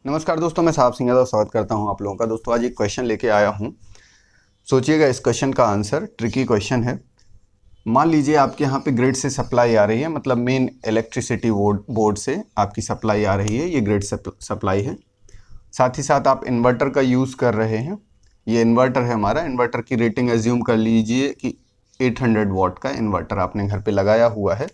नमस्कार दोस्तों, मैं साहब सिंह यादव स्वागत करता हूं आप लोगों का। दोस्तों आज एक क्वेश्चन लेके आया हूं। सोचिएगा इस क्वेश्चन का आंसर। ट्रिकी क्वेश्चन है। मान लीजिए आपके यहाँ पे ग्रिड से सप्लाई आ रही है, मतलब मेन इलेक्ट्रिसिटी बोर्ड से आपकी सप्लाई आ रही है। ये ग्रिड सप्लाई है। साथ ही साथ आप इन्वर्टर का यूज़ कर रहे हैं। ये इन्वर्टर है हमारा। इन्वर्टर की रेटिंग एज्यूम कर लीजिए कि 800 वॉट का इन्वर्टर आपने घर पे लगाया हुआ है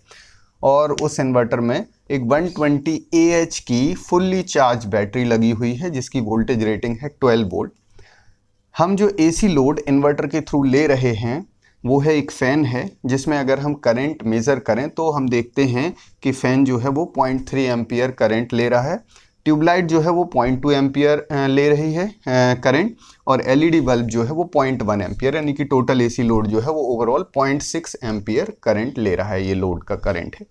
और उस इन्वर्टर में एक 120 AH की फुल्ली चार्ज बैटरी लगी हुई है जिसकी वोल्टेज रेटिंग है 12 वोल्ट। हम जो AC लोड इन्वर्टर के थ्रू ले रहे हैं वो है एक फ़ैन है, जिसमें अगर हम करंट मेज़र करें तो हम देखते हैं कि फ़ैन जो है वो 0.3 एम्पियर करंट ले रहा है। ट्यूबलाइट जो है वो 0.2 एम्पियर ले रही है करंट, और LED बल्ब जो है वो 0.1 एम्पियर, यानी कि टोटल AC लोड जो है वो ओवरऑल 0.6 एम्पियर करंट ले रहा है। ये लोड का करंट है।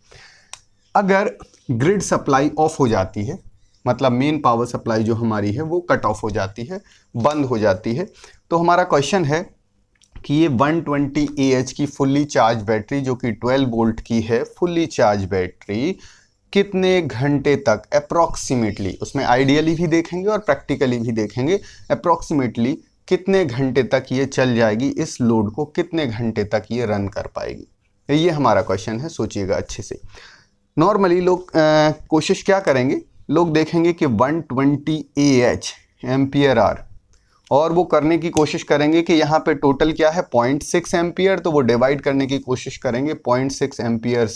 अगर ग्रिड सप्लाई ऑफ हो जाती है, मतलब मेन पावर सप्लाई जो हमारी है वो कट ऑफ हो जाती है, बंद हो जाती है, तो हमारा क्वेश्चन है कि ये 120 AH की फुल्ली चार्ज बैटरी जो कि 12 वोल्ट की है, फुल्ली चार्ज बैटरी कितने घंटे तक अप्रॉक्सीमेटली, उसमें आइडियली भी देखेंगे और प्रैक्टिकली भी देखेंगे, अप्रॉक्सीमेटली कितने घंटे तक ये चल जाएगी, इस लोड को कितने घंटे तक ये रन कर पाएगी। ये हमारा क्वेश्चन है। सोचिएगा अच्छे से। नॉर्मली लोग कोशिश क्या करेंगे, लोग देखेंगे कि 120 AH एम्पियर आर, और वो करने की कोशिश करेंगे कि यहाँ पे टोटल क्या है 0.6 एम्पियर, तो वो डिवाइड करने की कोशिश करेंगे 0.6 एम्पियर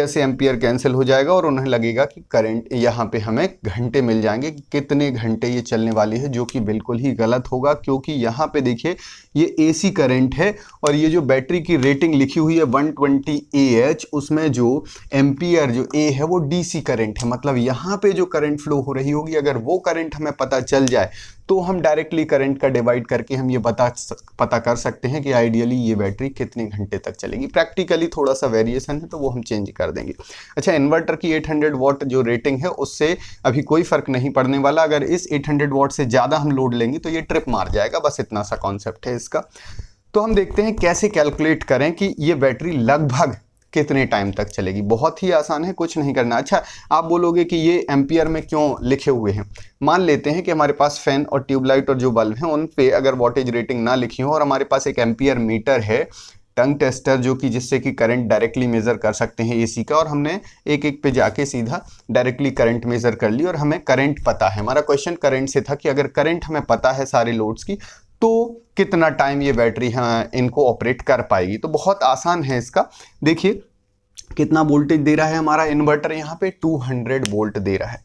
से एम्पियर कैंसिल हो जाएगा और उन्हें लगेगा कि करंट यहाँ पे हमें घंटे मिल जाएंगे, कितने घंटे ये चलने वाली है, जो कि बिल्कुल ही गलत होगा। क्योंकि यहाँ पे देखिए ये AC करंट है और ये जो बैटरी की रेटिंग लिखी हुई है 120 AH, उसमें जो एम्पियर जो A है वो DC करंट है। मतलब यहाँ पे जो करंट फ्लो हो रही होगी, अगर वो करंट हमें पता चल जाए तो हम डायरेक्टली करंट का डिवाइड करके हम ये पता कर सकते हैं कि आइडियली ये बैटरी कितने घंटे तक चलेगी। प्रैक्टिकली थोड़ा सा वेरिएशन है तो वो हम चेंज कर देंगे। अच्छा, इन्वर्टर की 800 वॉट जो रेटिंग है उससे अभी कोई फर्क नहीं पड़ने वाला। अगर इस 800 वॉट से ज़्यादा हम लोड लेंगे तो ये ट्रिप मार जाएगा। बस इतना सा कॉन्सेप्ट है इसका। तो हम देखते हैं कैसे कैलकुलेट करें कि ये बैटरी लगभग कितने टाइम तक चलेगी। बहुत ही आसान है, कुछ नहीं करना। अच्छा, आप बोलोगे कि ये एम्पियर में क्यों लिखे हुए हैं। मान लेते हैं कि हमारे पास फैन और ट्यूबलाइट और जो बल्ब हैं उन पे अगर वोल्टेज रेटिंग ना लिखी हो और हमारे पास एक एम्पियर मीटर है, टंग टेस्टर, जो कि जिससे कि करंट डायरेक्टली मेज़र कर सकते हैं AC का, और हमने एक एक पे जाके सीधा डायरेक्टली करंट मेज़र कर ली और हमें करंट पता है। हमारा क्वेश्चन करंट से था कि अगर करंट हमें पता है सारे लोड्स की तो कितना टाइम ये बैटरी इनको ऑपरेट कर पाएगी। तो बहुत आसान है इसका। देखिए कितना वोल्टेज दे रहा है हमारा इन्वर्टर, यहाँ पे 200 वोल्ट दे रहा है।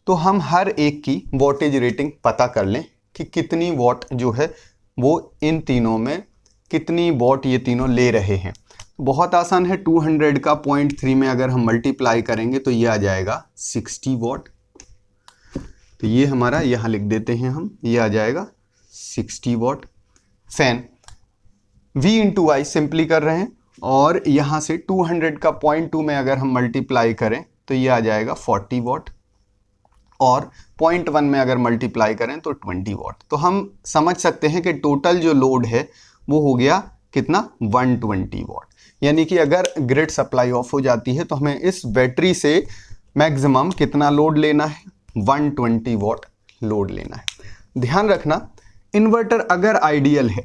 तो हम हर एक की वोल्टेज रेटिंग पता कर लें कि कितनी वॉट जो है वो इन तीनों में कितनी वॉट ये तीनों ले रहे हैं। बहुत आसान है। 200 का 0.3 में अगर हम मल्टीप्लाई करेंगे तो ये आ जाएगा 60 वॉट। तो ये हमारा यहाँ लिख देते हैं हम, ये आ जाएगा 60 what. Fan V into I simply कर रहे हैं, और यहाँ से 200 का 0.2 में अगर हम मल्टीप्लाई करें तो ये आ जाएगा 40 वॉट, और 0.1 में अगर मल्टीप्लाई करें तो 20 वॉट। तो हम समझ सकते हैं कि टोटल जो लोड है वो हो गया कितना, 120 वॉट। यानी कि अगर ग्रिड सप्लाई ऑफ हो जाती है तो हमें इस बैटरी से मैक्सिमम कितना लोड लेना है, 120 वॉट लोड लेना है। ध्यान रखना, इन्वर्टर अगर आइडियल है,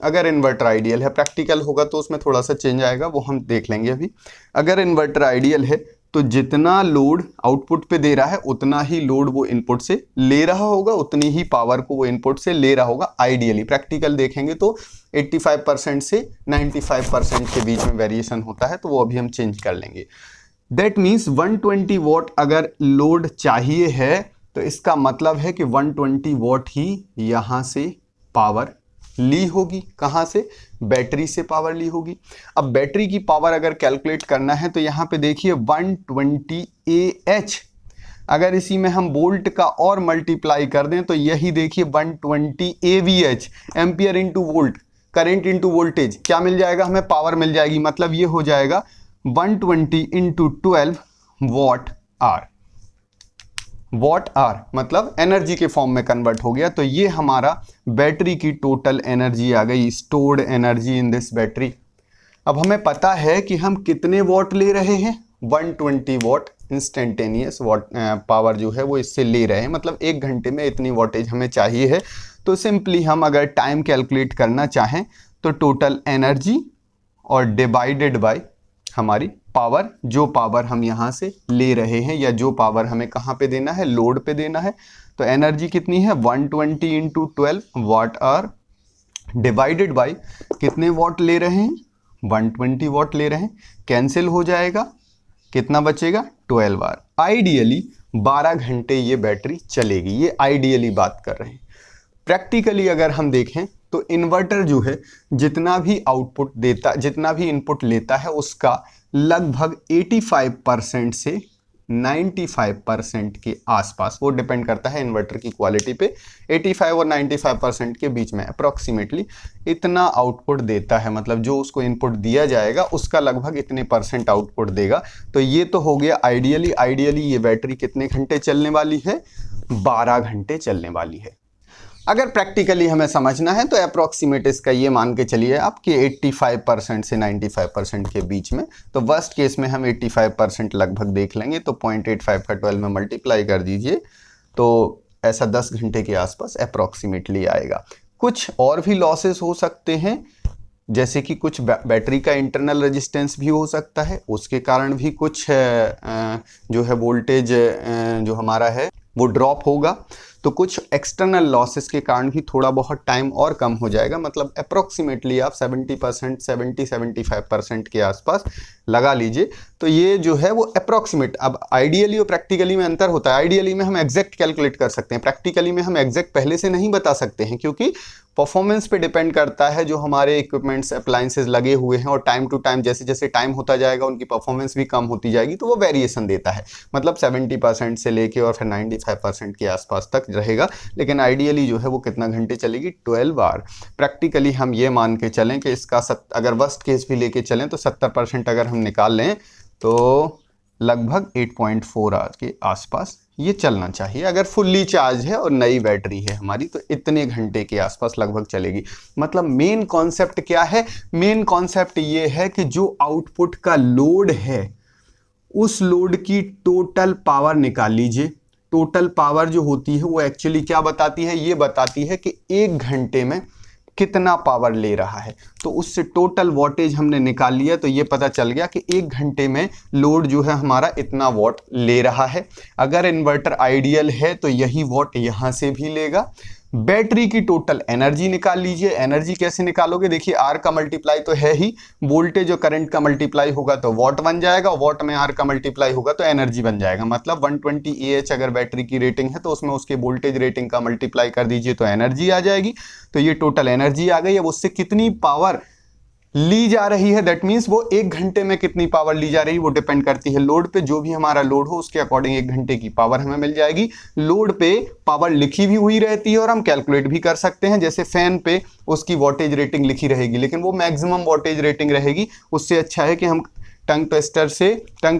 अगर इन्वर्टर आइडियल है, प्रैक्टिकल होगा तो उसमें थोड़ा सा चेंज आएगा, वो हम देख लेंगे अभी। अगर इन्वर्टर आइडियल है तो जितना लोड आउटपुट पे दे रहा है उतना ही लोड वो इनपुट से ले रहा होगा, उतनी ही पावर को वो इनपुट से ले रहा होगा आइडियली। प्रैक्टिकल देखेंगे तो 85% से 95% के बीच में वेरिएशन होता है, तो वो अभी हम चेंज कर लेंगे। दैट मीन्स 120 वॉट अगर लोड चाहिए है तो इसका मतलब है कि 120 वॉट ही यहाँ से पावर ली होगी। कहाँ से, बैटरी से पावर ली होगी। अब बैटरी की पावर अगर कैलकुलेट करना है तो यहाँ पे देखिए 120 AH, अगर इसी में हम वोल्ट का और मल्टीप्लाई कर दें तो यही देखिए 120 AVH, ampere into volt, current into voltage, क्या मिल जाएगा हमें, पावर मिल जाएगी। मतलब ये हो जाएगा 120 into 12 watt hour. Watt hour मतलब एनर्जी के फॉर्म में कन्वर्ट हो गया। तो ये हमारा बैटरी की टोटल एनर्जी आ गई, stored energy in this battery. अब हमें पता है कि हम कितने वॉट ले रहे हैं, 120 वॉट इंस्टेंटेनियस पावर जो है वो इससे ले रहे हैं, मतलब 1 घंटे में इतनी वॉटेज हमें चाहिए है। तो सिंपली हम अगर टाइम कैलकुलेट करना चाहें तो टोटल एनर्जी और डिवाइडेड बाय हमारी पावर, जो पावर हम यहाँ से ले रहे हैं या जो पावर हमें कहाँ पे देना है, लोड पे देना है। तो एनर्जी कितनी है 120 into 12 watt hour divided by कितने वॉट ले रहे हैं 120 वॉट ले रहे हैं, कैंसिल हो जाएगा, कितना बचेगा 12 आवर। आइडियली 12 घंटे ये बैटरी चलेगी, ये आइडियली बात कर रहे हैं। प्रैक्टिकली अगर हम देखें तो इन्वर्टर जो है जितना भी आउटपुट देता, जितना भी इनपुट लेता है उसका लगभग 85% से 95% के आसपास, वो डिपेंड करता है इन्वर्टर की क्वालिटी पे, 85 और 95% के बीच में अप्रॉक्सीमेटली इतना आउटपुट देता है। मतलब जो उसको इनपुट दिया जाएगा उसका लगभग इतने % आउटपुट देगा। तो ये तो हो गया आइडियली ये बैटरी कितने घंटे चलने वाली है, 12 घंटे चलने वाली है। अगर प्रैक्टिकली हमें समझना है तो अप्रॉक्सीमेट इसका ये मान के चलिए आप कि 85% से 95% के बीच में। तो वर्स्ट केस में हम 85% लगभग देख लेंगे, तो 0.85 का 12 में मल्टीप्लाई कर दीजिए तो ऐसा 10 घंटे के आसपास अप्रॉक्सीमेटली आएगा। कुछ और भी लॉसेस हो सकते हैं, जैसे कि कुछ बैटरी का इंटरनल रेजिस्टेंस भी हो सकता है, उसके कारण भी कुछ जो है वोल्टेज जो हमारा है वो ड्रॉप होगा। तो कुछ एक्सटर्नल लॉसेस के कारण भी थोड़ा बहुत टाइम और कम हो जाएगा। मतलब अप्रॉक्सीमेटली आप 70% 70-75% के आसपास लगा लीजिए। तो ये जो है वो अप्रॉक्सीमेट, अब आइडियली और प्रैक्टिकली में अंतर होता है। आइडियली में हम एग्जैक्ट कैलकुलेट कर सकते हैं, प्रैक्टिकली में हम एग्जैक्ट पहले से नहीं बता सकते हैं, क्योंकि परफॉर्मेंस पे डिपेंड करता है। जो हमारे इक्विपमेंट्स अप्लायंसेस लगे हुए हैं और टाइम टू टाइम जैसे जैसे टाइम होता जाएगा उनकी परफॉर्मेंस भी कम होती जाएगी, तो वो वेरिएशन देता है। मतलब 70% से लेके और फिर 95% के आसपास तक रहेगा। लेकिन आइडियली जो है वो कितना घंटे चलेगी 12 आवर। प्रैक्टिकली हम ये मान के चलें कि इसका अगर वर्स्ट केस भी लेके चलें तो 70% अगर हम निकाल लें तो लगभग 8.4 आवर के आसपास ये चलना चाहिए। अगर फुल्ली चार्ज है और नई बैटरी है हमारी तो इतने घंटे के आसपास लगभग चलेगी। मतलब मेन कॉन्सेप्ट क्या है, मेन कॉन्सेप्ट ये है कि जो आउटपुट का लोड है उस लोड की टोटल पावर निकाल लीजिए। टोटल पावर जो होती है वो एक्चुअली क्या बताती है, ये बताती है कि 1 घंटे में कितना पावर ले रहा है। तो उससे टोटल वॉटेज हमने निकाल लिया तो ये पता चल गया कि 1 घंटे में लोड जो है हमारा इतना वॉट ले रहा है। अगर इन्वर्टर आइडियल है तो यही वॉट यहाँ से भी लेगा। बैटरी की टोटल एनर्जी निकाल लीजिए। एनर्जी कैसे निकालोगे, देखिए आर का मल्टीप्लाई तो है ही, वोल्टेज और करंट का मल्टीप्लाई होगा तो वॉट बन जाएगा, वॉट में आर का मल्टीप्लाई होगा तो एनर्जी बन जाएगा। मतलब 120 AH अगर बैटरी की रेटिंग है तो उसमें उसके वोल्टेज रेटिंग का मल्टीप्लाई कर दीजिए तो एनर्जी आ जाएगी। तो ये टोटल एनर्जी आ गई। अब उससे कितनी पावर ली जा रही है, दैट मीन्स वो 1 घंटे में कितनी पावर ली जा रही है वो डिपेंड करती है लोड पे। जो भी हमारा लोड हो उसके अकॉर्डिंग 1 घंटे की पावर हमें मिल जाएगी। लोड पे पावर लिखी भी हुई रहती है और हम कैलकुलेट भी कर सकते हैं। जैसे फैन पे उसकी वोल्टेज रेटिंग लिखी रहेगी लेकिन वो मैक्सिमम वोल्टेज रेटिंग रहेगी। उससे अच्छा है कि हम टंग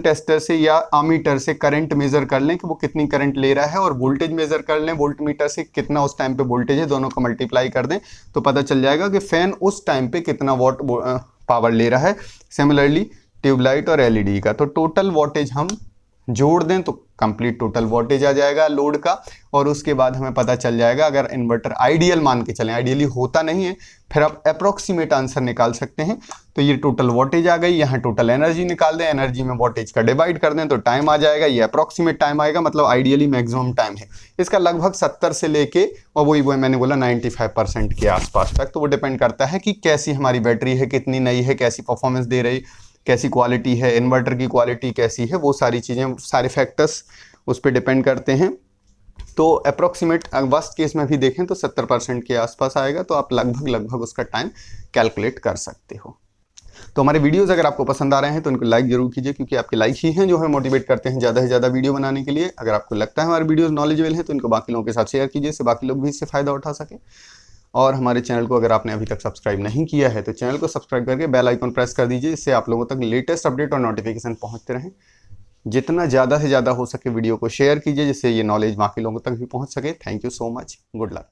टेस्टर से या आमीटर से करंट मेजर कर लें कि वो कितनी करंट ले रहा है, और वोल्टेज मेजर कर लें वोल्ट मीटर से कितना उस टाइम पे वोल्टेज है, दोनों का मल्टीप्लाई कर दें तो पता चल जाएगा कि फैन उस टाइम पे कितना वॉट पावर ले रहा है। सिमिलरली ट्यूबलाइट और एलईडी का तो टोटल वोल्टेज हम जोड़ दें तो कंप्लीट टोटल वोल्टेज आ जाएगा लोड का, और उसके बाद हमें पता चल जाएगा। अगर इन्वर्टर आइडियल मान के चलें, आइडियली होता नहीं है, फिर आप अप्रॉक्सीमेट आंसर निकाल सकते हैं। तो ये टोटल वोल्टेज आ गई, यहाँ टोटल एनर्जी निकाल दें, एनर्जी में वोल्टेज का डिवाइड कर दें तो टाइम आ जाएगा। ये अप्रॉक्सीमेट टाइम आएगा, मतलब आइडियली मैक्सिमम टाइम है इसका लगभग 70 से लेके और वही मैंने बोला 95% के आसपास तक। तो वो डिपेंड करता है कि कैसी हमारी बैटरी है, कितनी नई है, कैसी परफॉर्मेंस दे रही, कैसी क्वालिटी है, इन्वर्टर की क्वालिटी कैसी है, वो सारी चीज़ें, सारे फैक्टर्स उस पर डिपेंड करते हैं। तो अप्रॉक्सीमेट वर्स्ट केस में भी देखें तो 70% के आसपास आएगा। तो आप लगभग उसका टाइम कैलकुलेट कर सकते हो। तो हमारे वीडियोस अगर आपको पसंद आ रहे हैं तो उनको लाइक जरूर कीजिए, क्योंकि आपके लाइक ही हैं जो हमें मोटिवेट करते हैं ज़्यादा से ज़्यादा वीडियो बनाने के लिए। अगर आपको लगता है हमारे वीडियोस नॉलेजेबल हैं तो इनको बाकी लोगों के साथ शेयर कीजिए, इससे बाकी लोग भी इससे फ़ायदा उठा सकें। और हमारे चैनल को अगर आपने अभी तक सब्सक्राइब नहीं किया है तो चैनल को सब्सक्राइब करके बेल आइकन प्रेस कर दीजिए, इससे आप लोगों तक लेटेस्ट अपडेट और नोटिफिकेशन पहुंचते रहें। जितना ज़्यादा से ज़्यादा हो सके वीडियो को शेयर कीजिए, जिससे ये नॉलेज बाकी लोगों तक भी पहुंच सके। Thank you so much, good luck.